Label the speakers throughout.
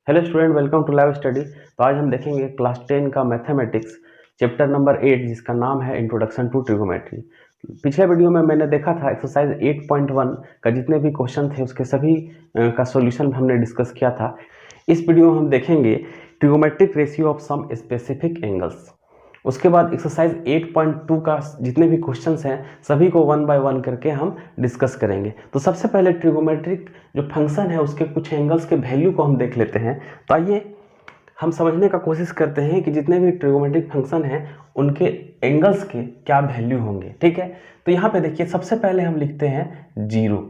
Speaker 1: Hello student, welcome to live study. तो आज हम देखेंगे क्लास 10 का मैथमेटिक्स चैप्टर नंबर 8 जिसका नाम है इंट्रोडक्शन टू ट्रिगोमेट्री। पिछले वीडियो में मैंने देखा था एक्सरसाइज 8.1 का जितने भी क्वेश्चन थे उसके सभी का सॉल्यूशन हमने डिस्कस किया था। इस वीडियो में हम देखेंगे trigonometric ratio of some specific angles. उसके बाद एक्सरसाइज 8.2 का जितने भी क्वेश्चंस हैं सभी को वन बाय वन करके हम डिस्कस करेंगे। तो सबसे पहले ट्रिगोमेट्रिक जो फंक्शन है उसके कुछ एंगल्स के वैल्यू को हम देख लेते हैं। तो आइए हम समझने का कोशिश करते हैं कि जितने भी ट्रिगोमेट्रिक फंक्शन हैं उनके एंगल्स के क्या वैल्यू होंगे। ठीक है, तो यहाँ पे देखिए सबसे पहले हम लिखते हैं 0।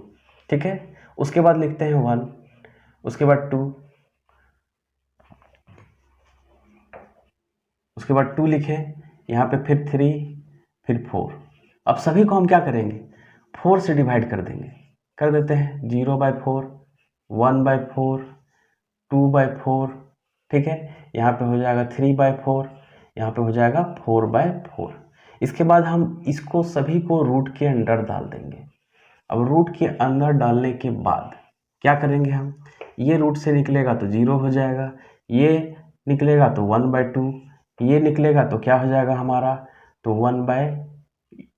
Speaker 1: ठीक है, उसके बाद लिखते हैं 1, उसके बाद 2, उसके बाद 2 लिखे, यहाँ पे फिर 3, फिर 4। अब सभी को हम क्या करेंगे, 4 से डिवाइड कर देंगे। कर देते हैं 0/4, 1/4, 2/4। ठीक है, यहाँ पे हो जाएगा 3/4, यहाँ पे हो जाएगा 4/4। इसके बाद हम इसको सभी को रूट के अंदर डाल देंगे। अब रूट के अंदर डालने के बाद क्या करेंगे हम, ये रूट से निकलेगा तो 0 हो जाएगा, ये निकलेगा तो 1/2, ये निकलेगा तो क्या हो जाएगा हमारा, तो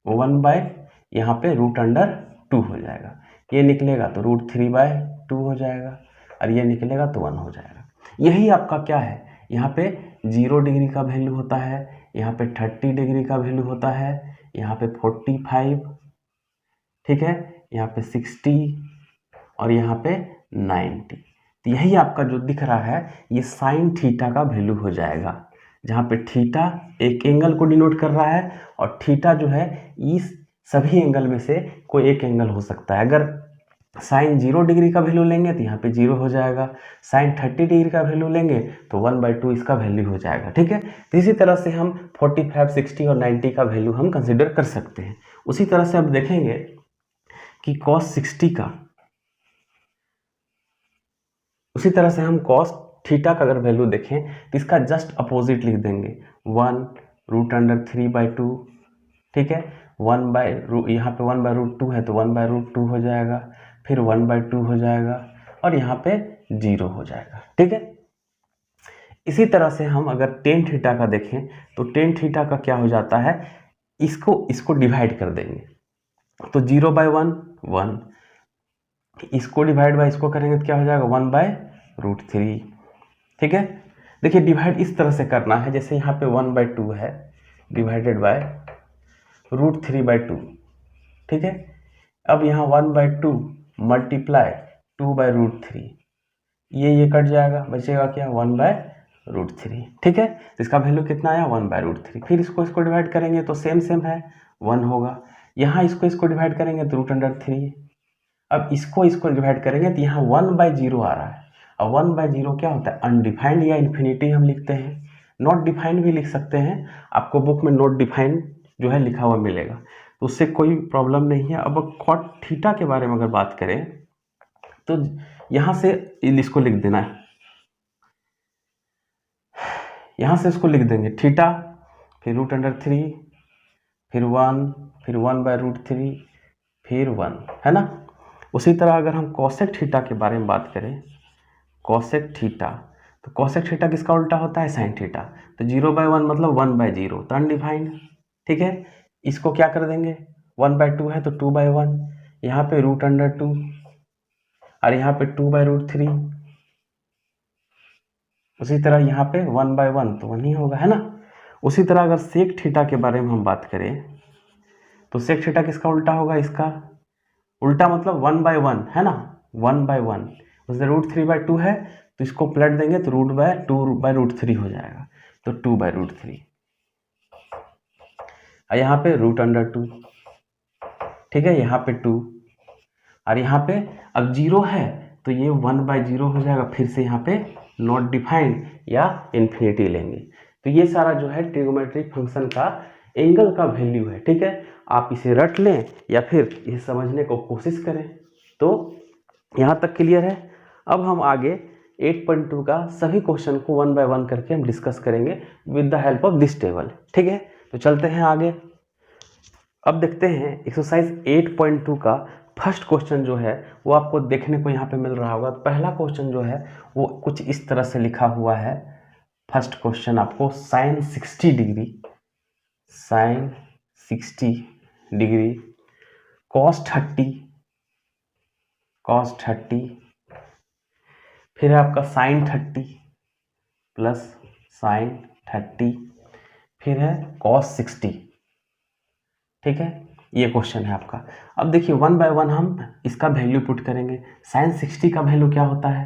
Speaker 1: 1/1 यहाँ पे रूट अंडर 2 हो जाएगा। ये निकलेगा तो √3/2 हो जाएगा और ये निकलेगा तो 1 हो जाएगा। यही आपका क्या है, यहाँ पे 0 डिग्री का वैल्यू होता है, यहाँ पे 30 डिग्री का वैल्यू होता है, यहाँ पे 45, ठीक है, यहाँ पे 60 और यहाँ पे 90। तो यही आपका जो दिख रहा है ये साइन थीटा का वैल्यू हो जाएगा, जहाँ पे थीटा एक एंगल को डिनोट कर रहा है और थीटा जो है इस सभी एंगल में से कोई एक एंगल हो सकता है। अगर साइन 0 डिग्री का वैल्यू लेंगे तो यहाँ पे 0 हो जाएगा, साइन 30 डिग्री का वैल्यू लेंगे तो 1/2 इसका वैल्यू हो जाएगा। ठीक है, तो इसी तरह से हम 45, 60 और 90 का वैल्यू हम कंसिडर कर सकते हैं। उसी तरह से अब देखेंगे कि cos 60 का, उसी तरह से हम cos थीटा का अगर वैल्यू देखें तो इसका जस्ट अपोजिट लिख देंगे, 1√3/2। ठीक है, यहाँ पे 1/√2 है तो 1/√2 हो जाएगा, फिर 1/2 हो जाएगा और यहाँ पे 0 हो जाएगा। ठीक है, इसी तरह से हम अगर tan थीटा का देखें तो tan थीटा का क्या हो जाता है, इसको डिवाइड कर देंगे तो 0/1 1, इसको डिवाइड बाय इसको करेंगे तो क्या हो जाएगा 1/√3। ठीक है, देखिए डिवाइड इस तरह से करना है, जैसे यहाँ पे 1/2 है डिवाइडेड बाय √3/2। ठीक है, अब यहाँ 1/2 मल्टीप्लाई 2/√3, ये कट जाएगा, बचेगा क्या 1/√3। ठीक है, तो इसका वैल्यू कितना आया 1/√3। फिर इसको डिवाइड करेंगे तो सेम है 1 होगा, यहाँ इसको डिवाइड करेंगे तो √3। अब इसको डिवाइड करेंगे तो यहाँ 1/0 आ रहा है। अब 1/0 क्या होता है, अनडिफाइंड या इन्फिनिटी हम लिखते हैं, नॉट डिफाइंड भी लिख सकते हैं। आपको बुक में नॉट डिफाइंड जो है लिखा हुआ मिलेगा, तो उससे कोई प्रॉब्लम नहीं है। अब cot थीटा के बारे में अगर बात करें तो यहाँ से इसको लिख देना है, यहाँ से इसको लिख देंगे थीटा, फिर √3, फिर 1, फिर 1/√3, फिर 1, है ना। उसी तरह अगर हम कोसेक थीटा के बारे में बात करें, कोसेक थीटा, तो कोसेक थीटा किसका उल्टा होता है, साइन थीटा। तो 0/1 मतलब 1/0, तो अनडिफाइंड। ठीक है, इसको क्या कर देंगे, 1/2 है तो 2/1, यहाँ पे √2 और यहाँ पे 2/√3। उसी तरह यहाँ पे 1/1 तो 1 ही होगा, है ना। उसी तरह अगर सेक थीटा के बारे में हम बात करें तो सेक थीटा किसका उल्टा होगा, इसका उल्टा मतलब 1/1, है ना, 1/1। उससे √3/2 है तो इसको पलट देंगे तो √2/√3 हो जाएगा, तो 2/√3 और यहाँ पे √2। ठीक है, यहाँ पे 2 और यहाँ पे अब 0 है तो ये 1/0 हो जाएगा, फिर से यहाँ पे नॉट डिफाइंड या इन्फिनिटी लेंगे। तो ये सारा जो है ट्रिगोमेट्रिक फंक्शन का एंगल का वैल्यू है। ठीक है, आप इसे रट लें या फिर इसे समझने को कोशिश करें। तो यहाँ तक क्लियर है। अब हम आगे 8.2 का सभी क्वेश्चन को 1 बाय 1 करके हम डिस्कस करेंगे with the help of this table. ठीक है, तो चलते हैं आगे। अब देखते हैं एक्सरसाइज 8.2 का फर्स्ट क्वेश्चन जो है वो आपको देखने को यहाँ पे मिल रहा होगा। पहला क्वेश्चन जो है वो कुछ इस तरह से लिखा हुआ है। फर्स्ट क्वेश्चन आपको sin 60 डिग्री cos 30 फिर है आपका sin 30 प्लस sin 30 फिर है cos 60। ठीक है, ये क्वेश्चन है आपका। अब देखिए वन बाय वन हम इसका वैल्यू पुट करेंगे। sin 60 का वैल्यू क्या होता है?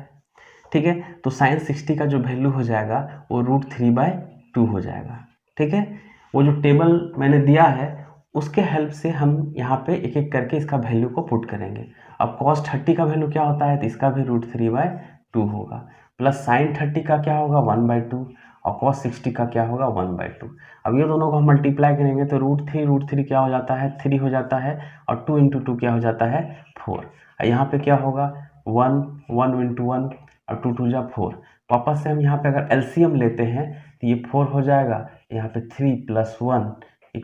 Speaker 1: ठीक है, तो sin 60 का जो वैल्यू हो जाएगा वो √3/2 हो जाएगा। ठीक है, वो जो टेबल मैंने दिया है उसके हेल्प से हम यहाँ पे एक एक करके इसका वैल्यू को पुट करेंगे। अब cos 30 का वैल्यू क्या होता है? तो इसका भी √3/2 होगा, प्लस sin 30 का क्या होगा? 1/2, और cos 60 का क्या होगा? 1/2। अब ये दोनों को हम मल्टीप्लाई करेंगे तो √3 क्या हो जाता है? 3 हो जाता है, और 2 × 2 क्या हो जाता है? 4। यहाँ पे क्या होगा? 1 × 1 और 2 2 जा 4। वापस से हम यहाँ पे अगर एलसीएम लेते हैं तो ये 4 हो जाएगा, यहाँ पे 3 + 1 =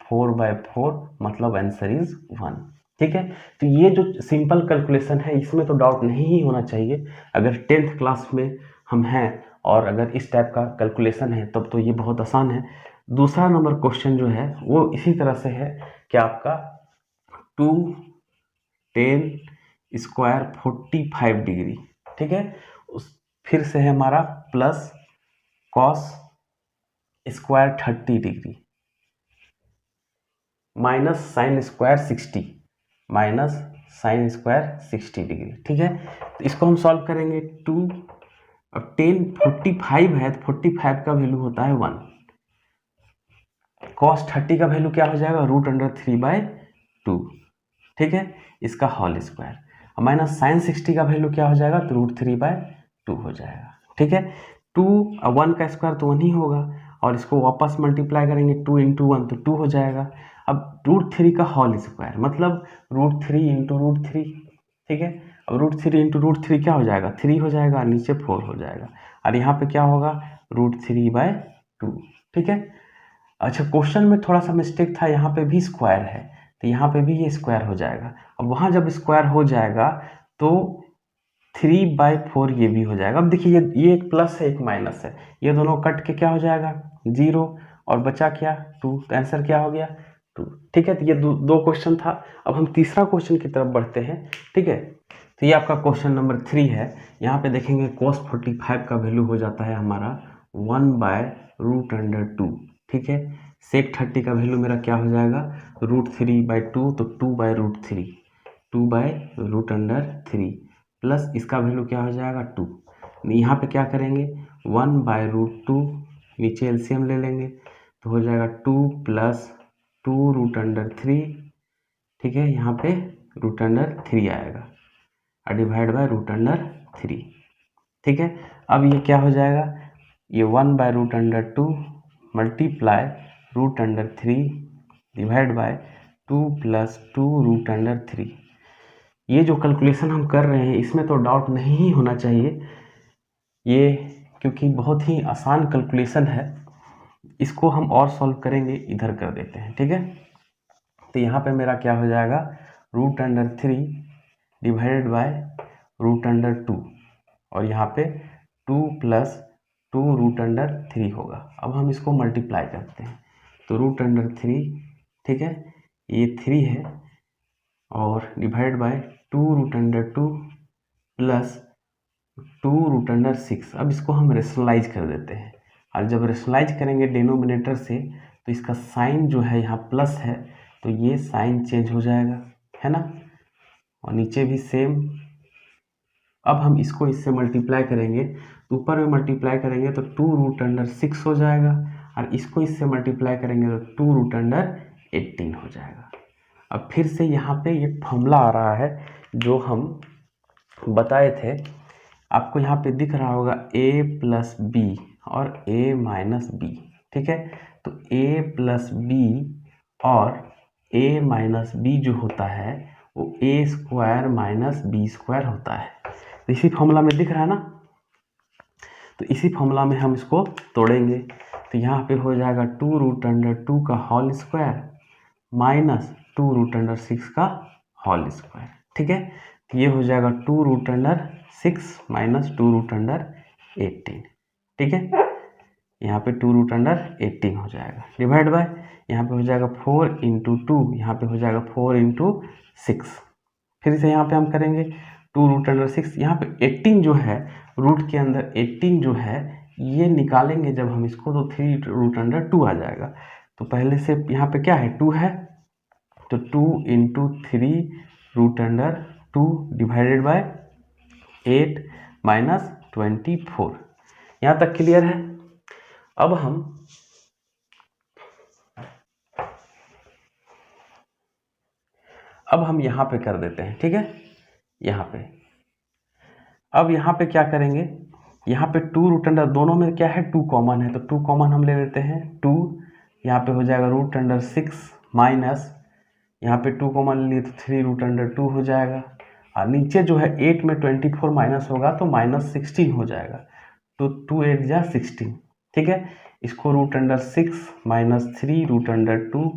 Speaker 1: 4/4, मतलब आंसर इज 1। ठीक है, तो ये जो सिंपल कैलकुलेशन है इसमें तो डाउट नहीं ही होना चाहिए। अगर 10th क्लास में हम हैं और अगर इस टाइप का कैलकुलेशन है तब तो ये बहुत आसान है। दूसरा नंबर क्वेश्चन जो है वो इसी तरह से है कि आपका 2tan² 45 डिग्री। ठीक है, फिर से है हमारा plus cos² 30 degree minus sin² 60 degree. ठीक है, तो इसको हम सॉल्व करेंगे। 2 अब 10 45 है तो 45 का वैल्यू होता है 1। cos 30 का वैल्यू क्या हो जाएगा? √3/2। ठीक है, इसका होल स्क्वायर, माइनस sin 60 का वैल्यू क्या हो जाएगा? तो √3/2 हो जाएगा। ठीक है, 2 1 का स्क्वायर तो 1 ही होगा, और इसको वापस मल्टीप्लाई करेंगे 2 × 1 तो 2 हो जाएगा। अब √3 का होल स्क्वायर मतलब √3 × √3। ठीक है, अब √3 × √3 क्या हो जाएगा? 3 हो जाएगा, नीचे 4 हो जाएगा, और यहाँ पे क्या होगा? √3/2। ठीक है, अच्छा क्वेश्चन में थोड़ा सा मिस्टेक था, यहाँ पे भी स्क्वायर है तो यहाँ पे भी ये स्क्वायर हो जाएगा। अब वहाँ जब स्क्वायर हो जाएगा तो 3/4 ये भी हो जाएगा। अब देखिए ये एक प्लस है एक माइनस है, ये दोनों कट के क्या हो जाएगा? 0, और बचा क्या? 2। तो आंसर क्या हो गया? 2। ठीक है, तो ये दो क्वेश्चन था। अब हम तीसरा क्वेश्चन की तरफ बढ़ते हैं। ठीक है, तो ये आपका क्वेश्चन नंबर 3 है। यहाँ पे देखेंगे cos 45 का वैल्यू हो जाता है हमारा 1/√2। ठीक है, sec 30 का वैल्यू मेरा क्या हो जाएगा? √3/2, तो 2/√3, 2/√3 प्लस इसका वैल्यू क्या हो जाएगा? 2। यहाँ पे क्या करेंगे? 1/√2, नीचे एलसीएम ले लेंगे तो हो जाएगा 2 + 2√3। ठीक है, यहाँ पे √3 आएगा, और डिवाइड बाय √3। ठीक है, अब ये क्या हो जाएगा? ये 1/√2 मल्टीप्लाई √3 डिवाइड बाय 2 + 2√3। ये जो कैलकुलेशन हम कर रहे हैं इसमें तो डाउट नहीं ही होना चाहिए, ये क्योंकि बहुत ही आसान कैलकुलेशन है। इसको हम और सॉल्व करेंगे, इधर कर देते हैं। ठीक है, तो यहाँ पे मेरा क्या हो जाएगा? √3 डिवाइडेड बाय √2, और यहाँ पे 2 + 2√3 होगा। अब हम इसको मल्टीप्लाई करते हैं तो √3, ठीक है, ये 3 है, और डिवाइड बाय 2√2 प्लस 2√6। अब इसको हम रेशनलाइज कर देते हैं, और जब रेशनलाइज करेंगे डिनोमिनेटर से तो इसका साइन जो है यहाँ प्लस है तो ये साइन चेंज हो जाएगा, है ना, और नीचे भी सेम। अब हम इसको इससे मल्टीप्लाई करेंगे तो ऊपर में मल्टीप्लाई करेंगे तो 2√6 हो जाएगा, और इसको इससे मल्टीप्लाई करेंगे तो 2√18 हो जाएगा। अब फिर से यहाँ पे ये फॉर्मूला आ रहा है जो हम बताए थे, आपको यहाँ पे दिख रहा होगा a + b और a - b। ठीक है, तो a + b और a - b जो होता है वो a² - b² होता है। तो इसी फॉर्मूला में दिख रहा है ना, तो इसी फॉर्मूला में हम इसको तोड़ेंगे तो यहाँ पे हो जाएगा 2√2 का होल स्क्वायर माइनस 2√6 का होल स्क्वायर। ठीक है, तो ये हो जाएगा 2√6 माइनस 2√18। ठीक है, यहाँ पे 2√18 हो जाएगा, डिवाइड बाय यहाँ पे हो जाएगा 4 इंटू 2, यहाँ पे हो जाएगा 4 इंटू 6। फिर से यहाँ पे हम करेंगे 2√6, यहाँ पे 18 जो है रूट के अंदर 18 जो है ये निकालेंगे जब हम इसको, तो 3√2 आ जाएगा। तो पहले से यहाँ पे क्या है 2 है, तो 2 इंटू 3√2 डिवाइडेड बाय 8 माइनस 24। यहाँ तक क्लियर है। अब हम यहाँ पे कर देते हैं। ठीक है, यहाँ पे अब यहाँ पे क्या करेंगे, यहाँ पे 2√, दोनों में क्या है 2 कॉमन है, तो 2 कॉमन हम ले लेते हैं। 2 यहाँ पे हो जाएगा √6 माइनस यहाँ पे 2 कॉमन लिए तो 3√2 हो जाएगा, और नीचे जो है 8 में 24 माइनस होगा तो -16 हो जाएगा, तो 2 8 जा 16। ठीक है, इसको √6 माइनस 3√2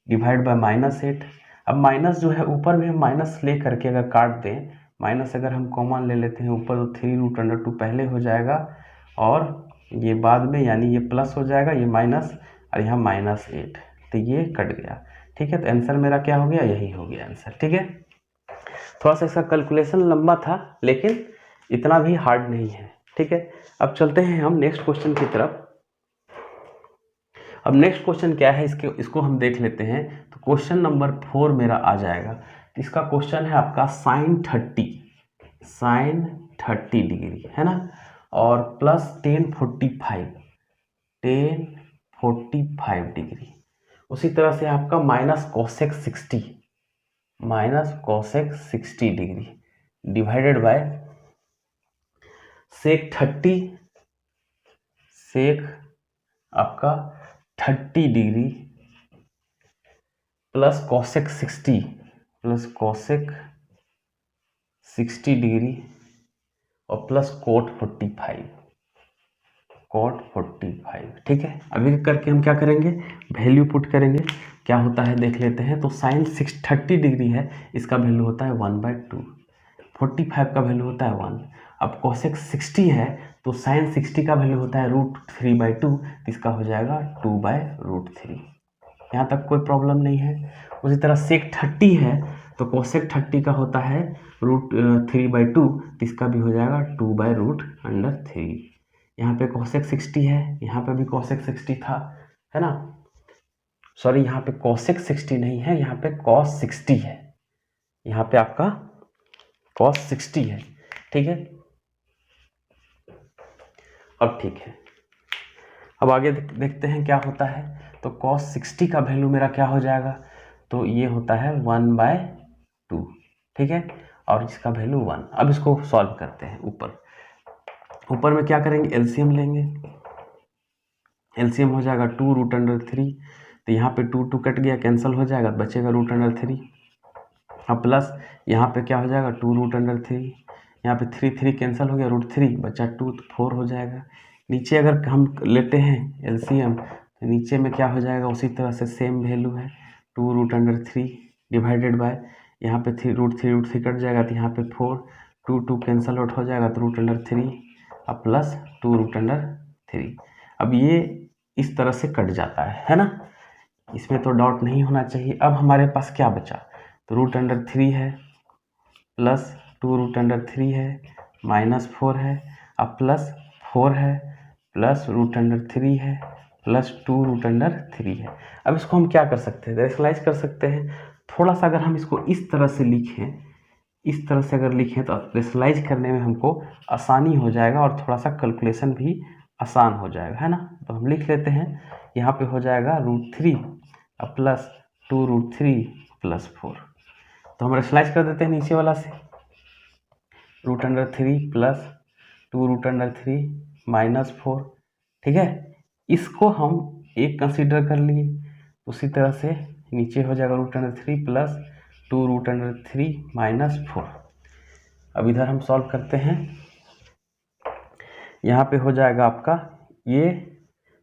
Speaker 1: डिवाइड बाय -8। अब माइनस जो है ऊपर भी हम माइनस ले करके अगर काट दें, माइनस अगर हम कॉमन ले लेते हैं ऊपर, तो 3√2 पहले हो जाएगा और ये बाद में, यानी ये प्लस हो जाएगा, ये माइनस और यहाँ -8, तो ये कट गया। ठीक है, तो आंसर मेरा क्या हो गया, यही हो गया आंसर। ठीक है, थोड़ा सा इसका कैलकुलेशन लंबा था लेकिन इतना भी हार्ड नहीं है। ठीक है, अब चलते हैं हम नेक्स्ट क्वेश्चन की तरफ। अब नेक्स्ट क्वेश्चन क्या है, इसको हम देख लेते हैं। तो क्वेश्चन नंबर 4 मेरा आ जाएगा। इसका क्वेश्चन है आपका sin 30 डिग्री है ना, और प्लस 1045 डिग्री। उसी तरह से आपका -cosec 60 degree divided by sec आपका 30 डिग्री प्लस cosec 60 डिग्री और प्लस cot 45। ठीक है, अभी करके हम क्या करेंगे, वैल्यू पुट करेंगे, क्या होता है देख लेते हैं। तो sin 30 डिग्री है, इसका वैल्यू होता है 1/2, 45 का वैल्यू होता है 1। अब cosec 60 है तो sin 60 का वैल्यू होता है √3/2, इसका हो जाएगा 2/√3। यहाँ तक कोई प्रॉब्लम नहीं है। उसी तरह sec 30 है तो cosec 30 का होता है √3/2, इसका भी हो जाएगा 2/√3। यहाँ पे cosec 60 है, यहाँ पे भी cosec 60 था, है ना, सॉरी यहाँ पे cosec 60 नहीं है, यहाँ पे cos 60 है, यहाँ पे आपका cos 60 है। ठीक है, अब ठीक है, अब आगे देखते हैं क्या होता है। तो cos 60 का वैल्यू मेरा क्या हो जाएगा, तो ये होता है 1/2। ठीक है, और इसका वैल्यू 1। अब इसको सॉल्व करते हैं। ऊपर में क्या करेंगे, एलसीएम लेंगे। एलसीएम हो जाएगा 2√3, तो यहाँ पे 2 कट गया, कैंसिल हो जाएगा, बचेगा √3। अब प्लस यहाँ पे क्या हो जाएगा 2√3, यहाँ पे 3 कैंसिल हो गया, √3 बचा 2, तो 4 हो जाएगा। नीचे अगर हम लेते हैं एलसीएम, तो नीचे में क्या हो जाएगा, उसी तरह से सेम वैल्यू है 2√3 डिवाइडेड बाय यहाँ पे √3 कट जाएगा, तो यहाँ पे 4, 2 कैंसिल आउट हो जाएगा, तो √3 अब प्लस 2√3। अब ये इस तरह से कट जाता है ना, इसमें तो डॉट नहीं होना चाहिए। अब हमारे पास क्या बचा, तो √3 है प्लस 2√3 है -4 है, अब प्लस 4 है प्लस √3 है प्लस 2√3 है। अब इसको हम क्या कर सकते हैं, रेशनलाइज कर सकते हैं। थोड़ा सा अगर हम इसको इस तरह से लिखें, इस तरह से अगर लिखें तो रेशनलाइज करने में हमको आसानी हो जाएगा और थोड़ा सा कैलकुलेशन भी आसान हो जाएगा, है ना। तो हम लिख लेते हैं, यहाँ पे हो जाएगा √3 प्लस 2√3 प्लस 4। तो हम रेशनलाइज कर देते हैं नीचे वाला से, √3 प्लस 2√3 -4। ठीक है, इसको हम एक कंसीडर कर लिए, उसी तरह से नीचे हो जाएगा √3 प्लस 2√3 -4। अब इधर हम सॉल्व करते हैं, यहाँ पे हो जाएगा आपका, ये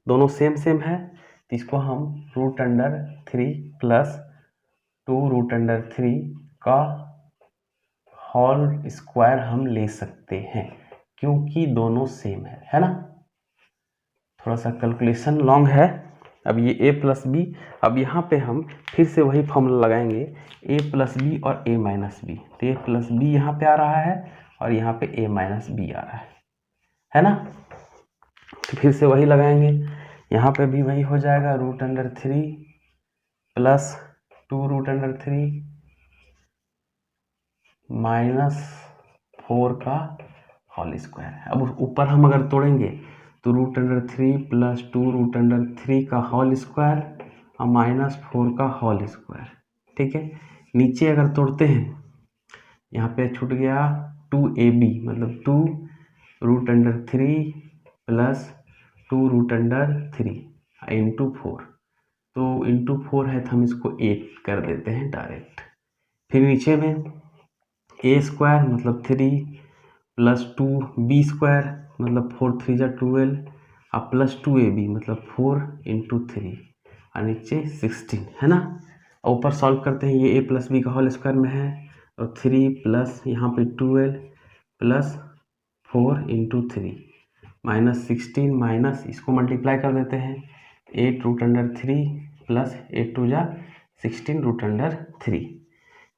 Speaker 1: दोनों सेम है, इसको हम √3 प्लस 2√3 का होल स्क्वायर हम ले सकते हैं क्योंकि दोनों सेम है ना। थोड़ा सा कैलकुलेशन लॉन्ग है। अब ये a प्लस बी, अब यहाँ पे हम फिर से वही फॉर्मूला लगाएंगे a प्लस बी और a माइनस बी। तो a प्लस बी यहाँ पे आ रहा है और यहाँ पे a माइनस बी आ रहा है ना। तो फिर से वही लगाएंगे, यहाँ पे भी वही हो जाएगा √3 प्लस 2√3 -4 का होल स्क्वायर है। अब ऊपर हम अगर तोड़ेंगे तो √3 प्लस 2√3 का होल स्क्वायर और -4 का होल स्क्वायर, ठीक है। नीचे अगर तोड़ते हैं, यहाँ पे छूट गया 2ab, मतलब 2√3 प्लस 2√3 इंटू 4, तो इंटू 4 है तो हम इसको 8 कर देते हैं डायरेक्ट। फिर नीचे में a स्क्वायर मतलब 3 प्लस 2b स्क्वायर मतलब 4 3 जा 12 और प्लस 2ab मतलब 4 इंटू 3 और नीचे 16 है ना। और ऊपर सॉल्व करते हैं, ये a प्लस बी का होल स्क्वायर में है और 3 प्लस यहाँ पे 12 प्लस 4 इंटू 3 -16 माइनस इसको मल्टीप्लाई कर देते हैं 8√3 प्लस 8 2 जा 16 √3,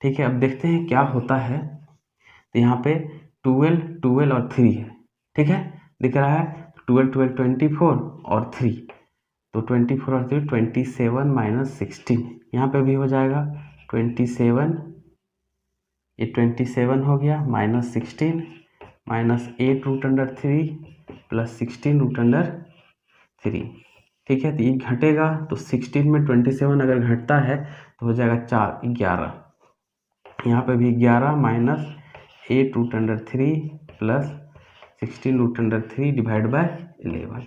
Speaker 1: ठीक है। अब देखते हैं क्या होता है। तो यहाँ पे 12 12 और 3 है, ठीक है, दिख रहा है 12 12 24 और 3, तो 24 और 3 27 माइनस 16, यहाँ पे भी हो जाएगा 27, ये 27 हो गया माइनस 16 माइनस 8√3 प्लस 16 √3, ठीक है। तो ये घटेगा तो 16 में 27 अगर घटता है तो हो जाएगा 4 11, यहाँ पे भी 11 माइनस 8√3 प्लस 16√3 डिवाइड बाय 11।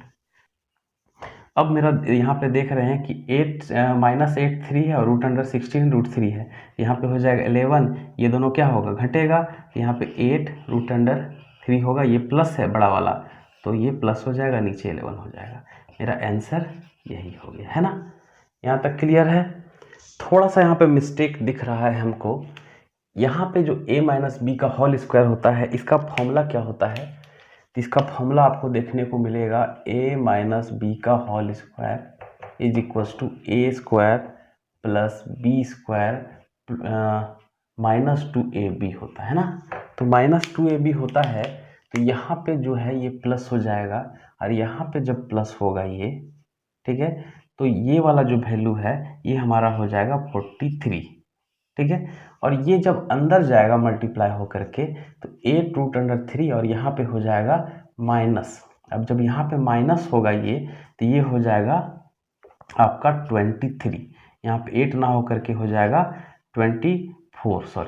Speaker 1: अब मेरा यहाँ पे देख रहे हैं कि 8 -8 3 है और √16 √3 है, यहाँ पे हो जाएगा 11, ये दोनों क्या होगा घटेगा, यहाँ पे 8√3 होगा, ये प्लस है बड़ा वाला तो ये प्लस हो जाएगा, नीचे 11 हो जाएगा। मेरा आंसर यही हो गया है ना। यहाँ तक क्लियर है। थोड़ा सा यहाँ पे मिस्टेक दिख रहा है हमको, यहाँ पे जो a माइनस बी का होल स्क्वायर होता है इसका फॉर्मूला क्या होता है, तो इसका फॉर्मूला आपको देखने को मिलेगा a माइनस बी का whole square is equals to a square plus B square -2ab होता है ना। तो -2ab होता है तो यहाँ पे जो है ये प्लस हो जाएगा और यहाँ पे जब प्लस होगा ये, ठीक है, तो ये वाला जो वैल्यू है ये हमारा हो जाएगा 43, ठीक है। और ये जब अंदर जाएगा मल्टीप्लाई हो करके तो 8√3 और यहाँ पे हो जाएगा माइनस, अब जब यहाँ पे माइनस होगा ये तो ये हो जाएगा आपका 23, यहाँ पे 8 ना हो करके हो जाएगा 24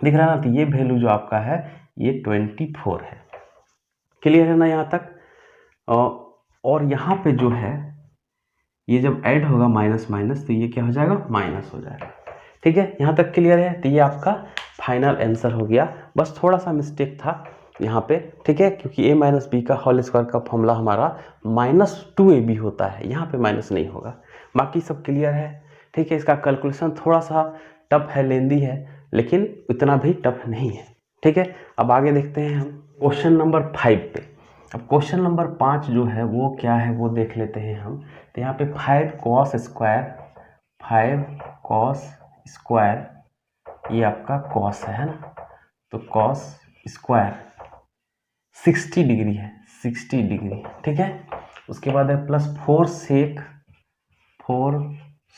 Speaker 1: दिख रहा है ना। तो ये वैल्यू जो आपका है ये 24 है। क्लियर है ना यहाँ तक। और यहाँ पे जो है ये जब ऐड होगा माइनस माइनस तो ये क्या हो जाएगा, माइनस हो जाएगा, ठीक है। यहाँ तक क्लियर है। तो ये आपका फाइनल आंसर हो गया। बस थोड़ा सा मिस्टेक था यहाँ पे, ठीक है, क्योंकि a माइनस बी का होल स्क्वायर का फॉर्मूला हमारा -2ab होता है, यहाँ पे माइनस नहीं होगा। बाकी सब क्लियर है, ठीक है। इसका कैलकुलेशन थोड़ा सा टफ है, लेंदी है, लेकिन इतना भी टफ नहीं है, ठीक है। अब आगे देखते हैं हम क्वेश्चन नंबर 5 पे। अब क्वेश्चन नंबर 5 जो है वो क्या है वो देख लेते हैं हम। तो यहाँ पे 5 cos स्क्वायर ये आपका cos है ना, तो cos स्क्वायर 60 डिग्री है, 60 डिग्री, ठीक है। उसके बाद है प्लस 4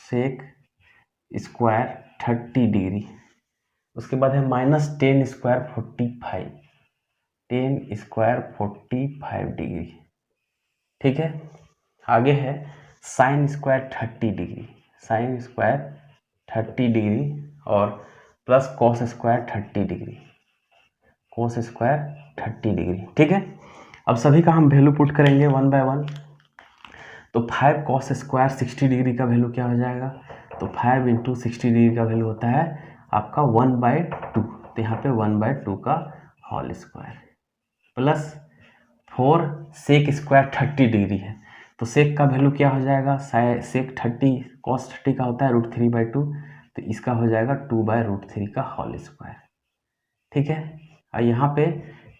Speaker 1: सेक स्क्वायर 30 डिग्री। उसके बाद है -10 स्क्वायर 45, 10 स्क्वायर 45 डिग्री, ठीक है। आगे है sine square 30 degree, sine square 30 degree और plus cos square 30 degree, cos square 30 degree, ठीक है। अब सभी का हम वैल्यू पुट करेंगे 1 बाय 1। तो 5 कॉस स्क्वायर 60 डिग्री का वैल्यू क्या हो जाएगा, तो 5 इंटू 60 डिग्री का वैल्यू होता है आपका 1/2, तो यहाँ पे 1/2 का whole square plus 4 sec square 30 degree है, तो सेक का वैल्यू क्या हो जाएगा, सेक 30 कॉस 30 का होता है √3/2, तो इसका हो जाएगा 2/√3 का होल स्क्वायर। ठीक है, और यहाँ पे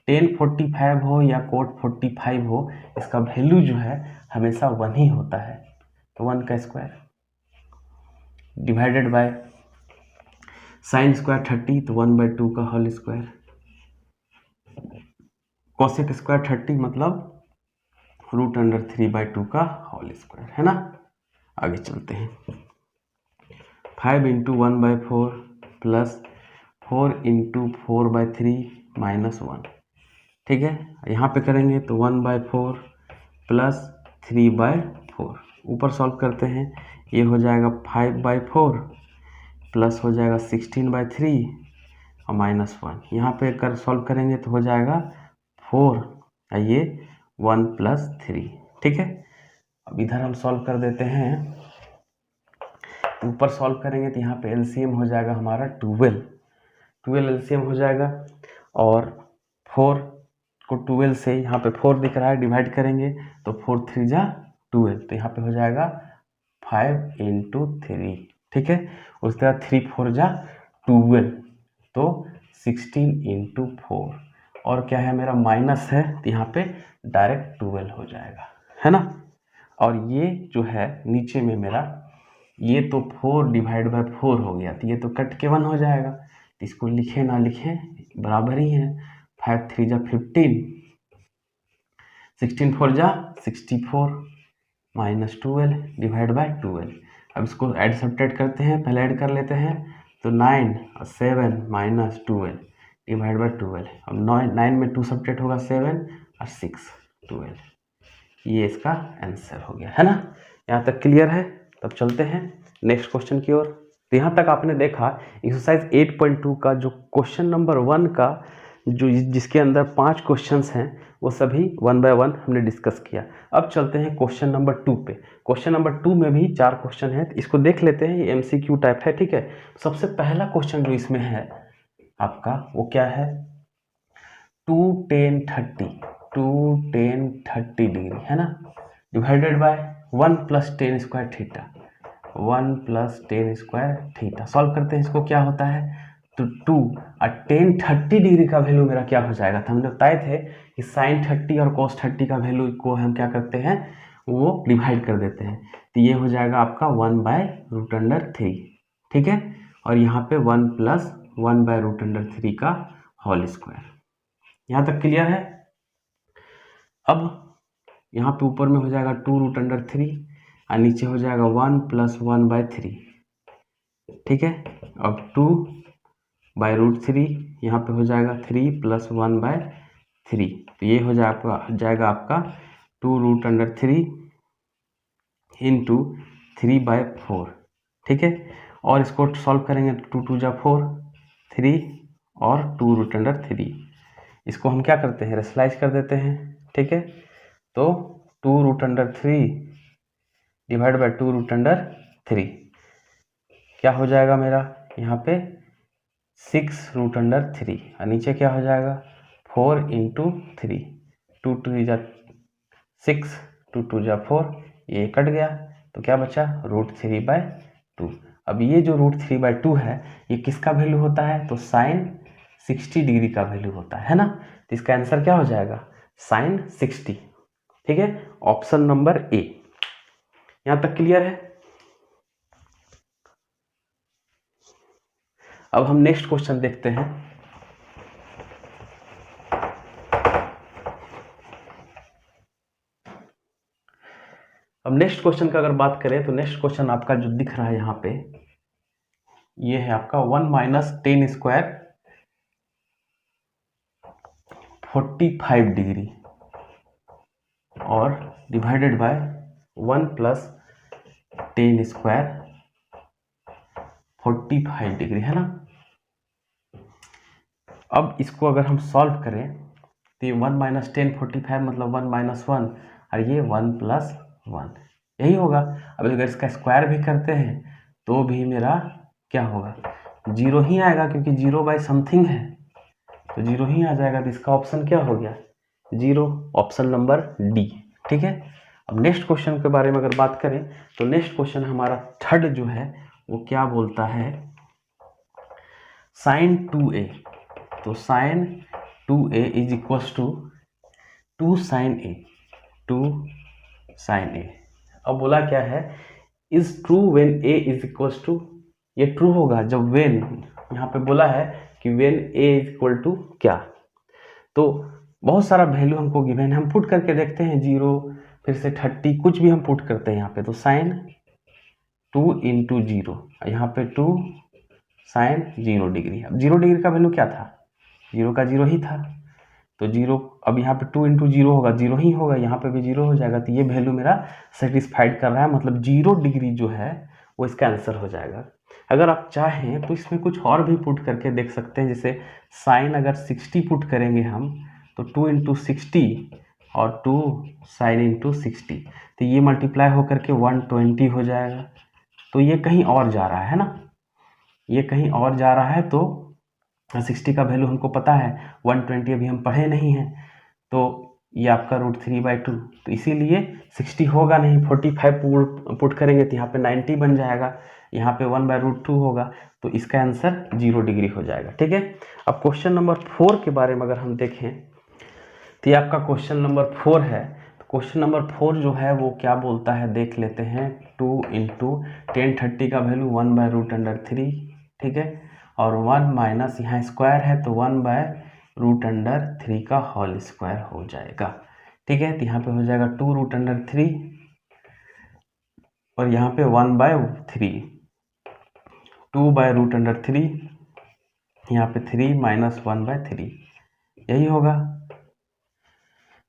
Speaker 1: tan 45 हो या cot 45 हो, इसका वैल्यू जो है हमेशा 1 ही होता है, तो 1 का square divided by sine square 30, तो 1/2 का होल स्क्वायर, कोसेक स्क्वायर 30 मतलब √3/2 का होल स्क्वायर, है ना। आगे चलते हैं, 5 × 1/4 प्लस 4 × 4/3 माइनस 1। ठीक है, यहाँ पे करेंगे तो 1/4 प्लस 3/4, ऊपर सॉल्व करते हैं, ये हो जाएगा 5/4 प्लस हो जाएगा 16/3 और माइनस 1। यहाँ पे कर सॉल्व करेंगे तो हो जाएगा 4 और ये 1 + 3। ठीक है, अब इधर हम सॉल्व कर देते हैं, ऊपर सॉल्व करेंगे तो यहाँ पे एलसीएम हो जाएगा हमारा 12 एलसीएम हो जाएगा, और 4 को 12 से यहाँ पे 4 दिख रहा है, डिवाइड करेंगे तो 4 3 जा 12, तो यहाँ पे हो जाएगा 5 × 3। ठीक है, उसके बाद 3 4 जा 12, तो 16 × 4, और क्या है मेरा माइनस है, तो यहाँ पे डायरेक्ट 12 हो जाएगा, है ना। और ये जो है नीचे में मेरा ये तो 4/4 हो गया, तो ये तो कट के 1 हो जाएगा, तो इसको लिखे ना लिखे बराबर ही है। 5 3 जा 15, 16 4 जा 64 माइनस 12 डिवाइड बाय 12। अब इसको ऐड सब्ट्रैक्ट करते हैं, पहले ऐड कर लेते हैं, तो 9 और 7 माइनस 12 डिवाइड बाय 12। अब 9 में 2 सब्ट्रैक्ट होगा 7 और 6 12, ये इसका आंसर हो गया, है ना। यहाँ तक क्लियर है, तब चलते हैं नेक्स्ट क्वेश्चन की ओर। तो यहाँ तक आपने देखा एक्सरसाइज 8.2 का जो क्वेश्चन नंबर 1 का जो जिसके अंदर 5 क्वेश्चंस हैं वो सभी 1 बाय 1 हमने डिस्कस किया। अब चलते हैं क्वेश्चन नंबर 2 पे। क्वेश्चन नंबर 2 में भी 4 क्वेश्चन हैं, इसको देख लेते हैं, ये MCQ टाइप है। ठीक है, सबसे पहला क्वेश्चन जो इसमें है आपका वो क्या है, 2 tan 30 डिग्री, है ना, divided by 1 + tan square theta, 1 + tan square theta. Solve करते हैं, इसको क्या होता है, तो 2 और tan 30 डिग्री का वैल्यू मेरा क्या हो जाएगा, तो हमने बताए थे कि sin 30 और cos 30 का वैल्यू को हम क्या करते हैं, वो डिवाइड कर देते हैं, तो ये हो जाएगा आपका 1/√3। ठीक है, और यहाँ पे 1 + 1/√3 का होल स्क्वायर। यहाँ तक क्लियर है। अब यहाँ पे ऊपर में हो जाएगा 2√3 और नीचे हो जाएगा 1 + 1/3। ठीक है, अब 2/√3 यहाँ पे हो जाएगा 3 + 1/3, तो ये हो जाएगा आपका 2√3 × 3/4। ठीक है, और इसको सॉल्व करेंगे तो 2 2 जा 4, 3 और 2√3, इसको हम क्या करते हैं, रेशनलाइज कर देते हैं। ठीक है, तो 2√3 डिवाइड बाय 2√3 क्या हो जाएगा मेरा, यहाँ पे 6√3 और नीचे क्या हो जाएगा 4 × 3, 2 2 जा 6, 2 2 जा 4, ये कट गया, तो क्या बचा √3/2। अब ये जो √3/2 है ये किसका वैल्यू होता है, तो sin 60 डिग्री का वैल्यू होता है ना, तो इसका आंसर क्या हो जाएगा, sin 60। ठीक है, ऑप्शन नंबर ए। यहाँ तक क्लियर है। अब हम नेक्स्ट क्वेश्चन देखते हैं। अब नेक्स्ट क्वेश्चन का अगर बात करें तो नेक्स्ट क्वेश्चन आपका जो दिख रहा है यहाँ पे, ये है आपका 1 - tan स्क्वायर 45 डिग्री और divided by 1 + tan square 45 degree, है ना। अब इसको अगर हम सॉल्व करें तो ये 1 - tan 45 मतलब 1 - 1 और ये 1 + 1 यही होगा। अब अगर इसका स्क्वायर भी करते हैं तो भी मेरा क्या होगा, 0 ही आएगा, क्योंकि 0/समथिंग है तो 0 ही आ जाएगा। तो इसका ऑप्शन क्या हो गया, 0, ऑप्शन नंबर डी। ठीक है, अब नेक्स्ट क्वेश्चन के बारे में अगर बात करें तो नेक्स्ट क्वेश्चन हमारा थर्ड जो है वो क्या बोलता है, साइन 2a, तो sine 2a is equals to 2 sine a, 2 sine a. अब बोला क्या है, is true when a is equals to, ये ट्रू होगा जब व्हेन, यहाँ पे बोला है कि when a is equal to क्या, तो बहुत सारा वैल्यू हमको गिवन है, हम पुट करके देखते हैं, 0 फिर से 30 कुछ भी हम पुट करते हैं यहाँ पे, तो साइन 2 इंटू 0, यहाँ पे 2 साइन 0 डिग्री। अब 0 डिग्री का वैल्यू क्या था, 0 का 0 ही था, तो 0, अब यहाँ पे 2 इंटू 0 होगा, 0 ही होगा, यहाँ पे भी 0 हो जाएगा, तो ये वैल्यू मेरा सेटिस्फाइड कर रहा है, मतलब 0 डिग्री जो है वो इसका आंसर हो जाएगा। अगर आप चाहें तो इसमें कुछ और भी पुट करके देख सकते हैं, जैसे साइन अगर 60 पुट करेंगे हम, तो 2 इंटू 60 और 2 साइन इंटू 60, तो ये मल्टीप्लाई होकर के 120 हो जाएगा। तो ये कहीं और जा रहा है ना, ये कहीं और जा रहा है, तो 60 का वैल्यू हमको पता है, 120 अभी हम पढ़े नहीं हैं, तो ये आपका √3/2, तो इसीलिए 60 होगा नहीं, 45 पुट करेंगे तो यहाँ पे 90 बन जाएगा, यहाँ पे 1/√2 होगा, तो इसका आंसर 0 डिग्री हो जाएगा। ठीक है, अब क्वेश्चन नंबर 4 के बारे में अगर हम देखें, तो ये आपका क्वेश्चन नंबर 4 है। तो क्वेश्चन नंबर 4 जो है वो क्या बोलता है, देख लेते हैं। 2 इंटू 1030 का वैल्यू 1/√3, ठीक है, और 1 माइनस यहाँ स्क्वायर है, तो 1/√3 का होल स्क्वायर हो जाएगा। ठीक है, तो यहाँ पे हो जाएगा 2√3 और यहाँ पे 1/3, 2/√3, यहाँ पे 3 माइनस 1/3, यही होगा।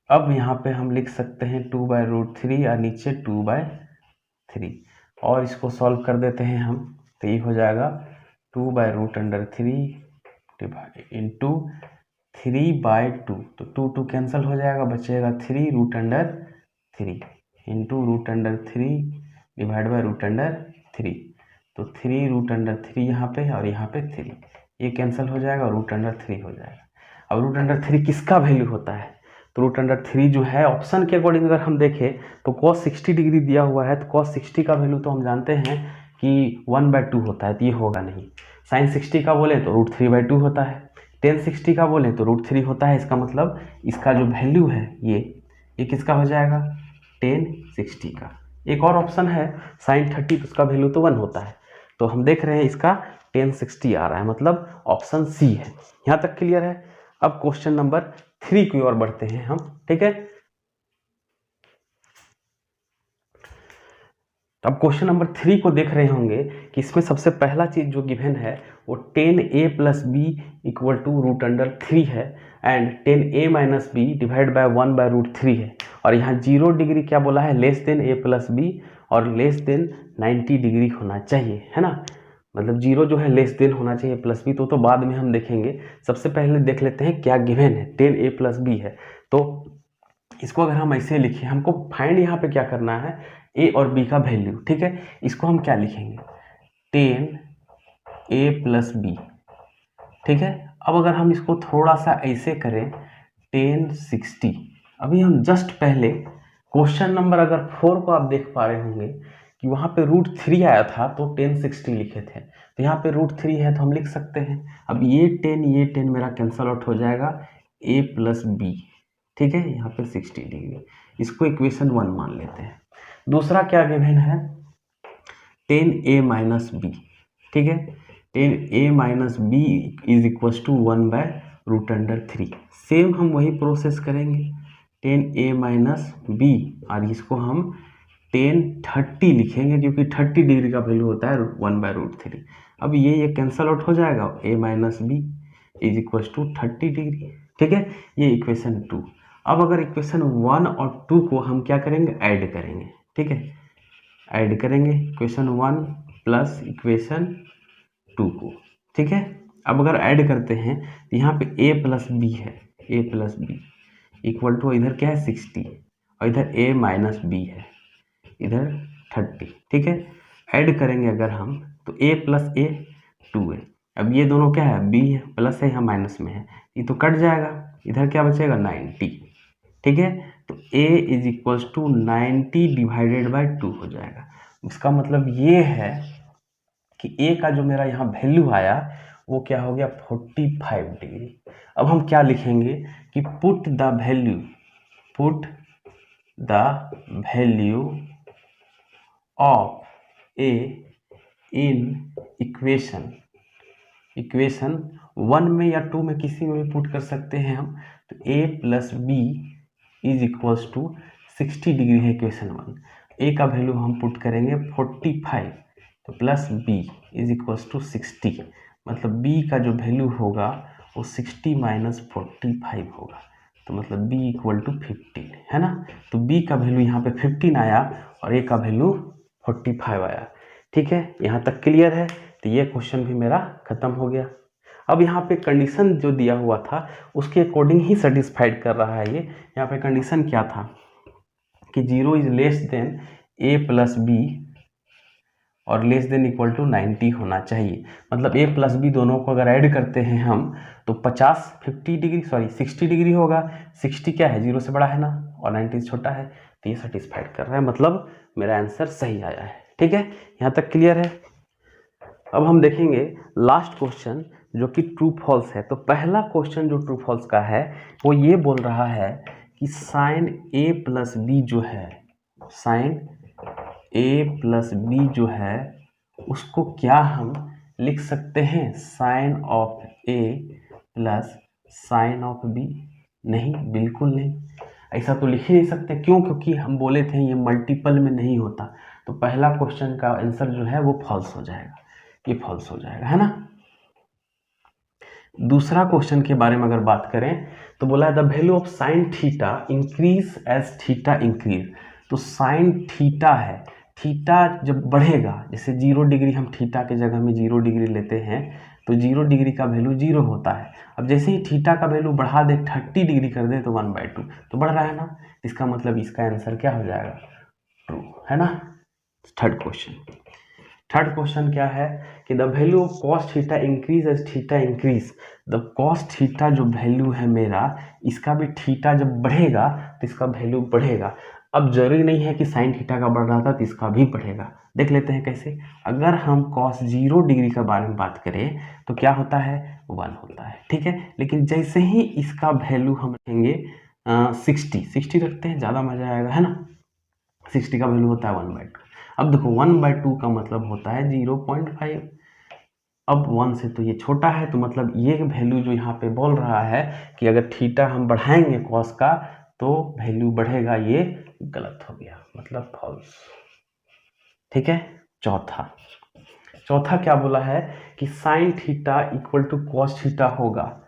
Speaker 1: अब यहाँ पे हम लिख सकते हैं 2/√3 और नीचे 2/3, और इसको सॉल्व कर देते हैं हम, तो ये हो जाएगा 2/√3 इंटू 3/2, तो 2 कैंसिल हो जाएगा, बचेगा 3√3 इंटू √3 डिवाइड बाई √3, तो 3√3 यहाँ पे और यहाँ पे 3, ये कैंसिल हो जाएगा और √3 हो जाएगा। अब √3 किसका वैल्यू होता है, तो √3 जो है ऑप्शन के अकॉर्डिंग अगर हम देखें तो cos 60 डिग्री दिया हुआ है, तो cos 60 का वैल्यू तो हम जानते हैं कि 1/2 होता है, तो ये होगा नहीं। sin 60 का बोले तो √3/2 होता है, tan 60 का बोले तो √3 होता है, इसका मतलब इसका जो वैल्यू है ये किसका हो जाएगा, tan 60 का। एक और ऑप्शन है sin 30, तो उसका वैल्यू तो 1 होता है, तो हम देख रहे हैं इसका tan 60 आ रहा है, मतलब ऑप्शन सी है। यहाँ तक क्लियर है। अब क्वेश्चन नंबर 3 की ओर बढ़ते हैं हम। ठीक है, अब क्वेश्चन नंबर 3 को देख रहे होंगे कि इसमें सबसे पहला चीज जो गिवन है वो 10a + b = √3 है, and 10a - b divide by 1/√3 है, और यहाँ 0 डिग्री क्या बोला है, लेस देन a + b और लेस देन 90 डिग्री होना चाहिए, है ना, मतलब 0 जो है लेस देन होना चाहिए प्लस b, तो बाद में हम देखेंगे। सबसे पहले देख लेते हैं क्या गिवन है, 10a + b है, तो इसको अगर हम ऐसे लिखें, हमको फाइंड यहाँ पे क्या करना है, a और b का वैल्यू। ठीक है, इसको हम क्या लिखेंगे, 10a + b। ठीक है, अब अगर हम इसको थोड़ा सा ऐसे करें, 1060, अभी हम जस्ट पहले क्वेश्चन नंबर अगर 4 को आप देख पा रहे होंगे कि वहाँ पे √3 आया था तो 1060 लिखे थे, तो यहाँ पे √3 है तो हम लिख सकते हैं। अब ये 10 मेरा कैंसल आउट हो जाएगा, a + b। ठीक है, यहाँ पे 60 डिग्री, इसको इक्वेशन 1 मान लेते हैं। दूसरा क्या गिवन है, 10a - b। ठीक है, 10a - b = 1/√3। सेम हम वही प्रोसेस करेंगे, 10a - b, और इसको हम 1030 लिखेंगे क्योंकि 30 डिग्री का वैल्यू होता है 1/√3। अब ये कैंसल आउट हो जाएगा, a - b = 30 डिग्री। ठीक है, ये इक्वेशन 2। अब अगर इक्वेशन 1 और 2 को हम क्या करेंगे, ऐड करेंगे। ठीक है, ऐड करेंगे इक्वेशन 1 प्लस इक्वेशन 2 को। ठीक है, अब अगर ऐड करते हैं तो यहाँ पे a + b है, a + b = इधर क्या है 60 और इधर a - b है, इधर 30। ठीक है, ऐड करेंगे अगर हम तो a + a 2a, अब ये दोनों क्या है, b है, प्लस है, यहाँ माइनस में है, ये तो कट जाएगा, इधर क्या बचेगा 90। ठीक है, तो a = 90 डिवाइडेड बाय 2 हो जाएगा। इसका मतलब ये है कि ए का जो मेरा यहाँ वैल्यू आया वो क्या हो गया 45 डिग्री। अब हम क्या लिखेंगे कि put the value of A in equation 1 में या 2 में किसी में भी पुट कर सकते हैं हम। तो a plus b is equals to 60 degree है इक्वेशन 1। a का वैल्यू हम पुट करेंगे 45 तो plus b is equals to 60, मतलब b का जो वैल्यू होगा वो 60 माइनस 45 होगा, तो मतलब b इक्वल टू 15 है ना। तो b का वैल्यू यहाँ पे 15 आया और a का वैल्यू 45 आया। ठीक है, यहाँ तक क्लियर है। तो ये क्वेश्चन भी मेरा खत्म हो गया। अब यहाँ पे कंडीशन जो दिया हुआ था उसके अकॉर्डिंग ही सेटिस्फाइड कर रहा है ये। यहाँ पे कंडीशन क्या था कि 0 is less than a plus b और लेस देन इक्वल टू 90 होना चाहिए। मतलब a प्लस बी दोनों को अगर ऐड करते हैं हम तो 60 डिग्री होगा। 60 क्या है, 0 से बड़ा है ना, और 90 से छोटा है, तो ये सेटिस्फाइड कर रहा है, मतलब मेरा आंसर सही आया है। ठीक है, यहाँ तक क्लियर है। अब हम देखेंगे लास्ट क्वेश्चन जो कि ट्रू फॉल्स है। तो पहला क्वेश्चन जो ट्रू फॉल्स का है वो ये बोल रहा है कि साइन ए प्लस बी जो है उसको क्या हम लिख सकते हैं sine of a plus sine of b? नहीं, बिल्कुल नहीं, ऐसा तो लिख ही नहीं सकते। क्यों? क्योंकि हम बोले थे ये मल्टीपल में नहीं होता। तो पहला क्वेश्चन का आंसर जो है वो फॉल्स हो जाएगा, ये फॉल्स हो जाएगा, है ना। दूसरा क्वेश्चन के बारे में अगर बात करें तो बोला है the value of sine theta increase as theta increase. तो साइन थीटा है, थीटा जब बढ़ेगा, जैसे 0 डिग्री हम थीटा के जगह में 0 डिग्री लेते हैं तो 0 डिग्री का वैल्यू 0 होता है। अब जैसे ही थीटा का वैल्यू बढ़ा दे, 30 डिग्री कर दे तो 1/2, तो बढ़ रहा है ना। इसका मतलब इसका आंसर क्या हो जाएगा, ट्रू, है ना। थर्ड क्वेश्चन क्या है कि the value of cos theta increase as theta increase. The cos theta जो वैल्यू है मेरा, इसका भी थीटा जब बढ़ेगा तो इसका वैल्यू बढ़ेगा। अब जरूरी नहीं है कि साइन थीटा का बढ़ रहा था तो इसका भी बढ़ेगा। देख लेते हैं कैसे। अगर हम कॉस 0 डिग्री के बारे में बात करें तो क्या होता है, 1 होता है। ठीक है, लेकिन जैसे ही इसका वैल्यू हम रखेंगे 60 रखते हैं, ज़्यादा मजा आएगा, है ना। 60 का वैल्यू होता है 1/2। अब देखो 1/2 का मतलब होता है 0.5। अब 1 से तो ये छोटा है, तो मतलब ये वैल्यू जो यहाँ पे बोल रहा है कि अगर थीटा हम बढ़ाएंगे कॉस का तो वैल्यू बढ़ेगा, ये गलत हो गया, मतलब फॉल्स। ठीक है, चौथा क्या बोला है कि sine theta equal to cos theta होगा।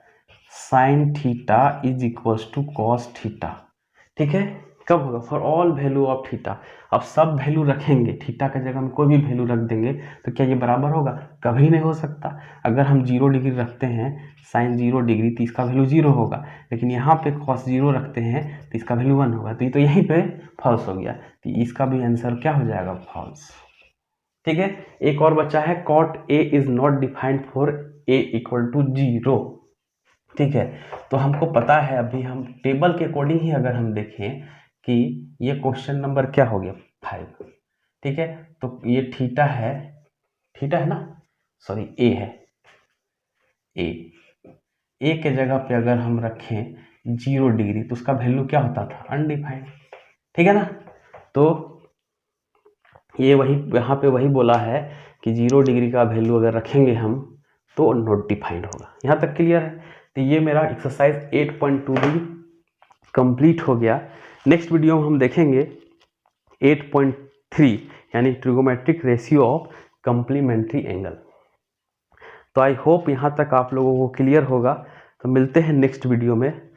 Speaker 1: Sine theta is equal to cos theta. ठीक है, कब होगा, for all value of theta. अब सब वैल्यू रखेंगे, थीटा की जगह में कोई भी वैल्यू रख देंगे तो क्या ये बराबर होगा, कभी नहीं हो सकता। अगर हम 0 डिग्री रखते हैं साइन 0 डिग्री तो इसका वैल्यू 0 होगा, लेकिन यहाँ पे कॉस 0 रखते हैं तो इसका वैल्यू 1 होगा, तो ये तो यहीं पे फॉल्स हो गया, तो इसका भी आंसर क्या हो जाएगा, फॉल्स। ठीक है, एक और बचा है cot a is not defined for a equal to 0। ठीक है, तो हमको पता है, अभी हम टेबल के अकॉर्डिंग ही अगर हम देखें कि ये क्वेश्चन नंबर क्या हो गया, 5। ठीक है, तो ये थीटा है ना, सॉरी ए है, ए के जगह पे अगर हम रखें 0 डिग्री तो उसका वैल्यू क्या होता था, अनडिफाइंड। ठीक है ना, तो ये वही यहाँ पे वही बोला है कि 0 डिग्री का वैल्यू अगर रखेंगे हम तो नॉट डिफाइंड होगा। यहाँ तक क्लियर है। तो ये मेरा एक्सरसाइज 8.2 भी कंप्लीट हो गया। नेक्स्ट वीडियो में हम देखेंगे 8.3 यानी trigonometric ratio of complementary angle. तो आई होप यहाँ तक आप लोगों को क्लियर होगा। तो मिलते हैं नेक्स्ट वीडियो में।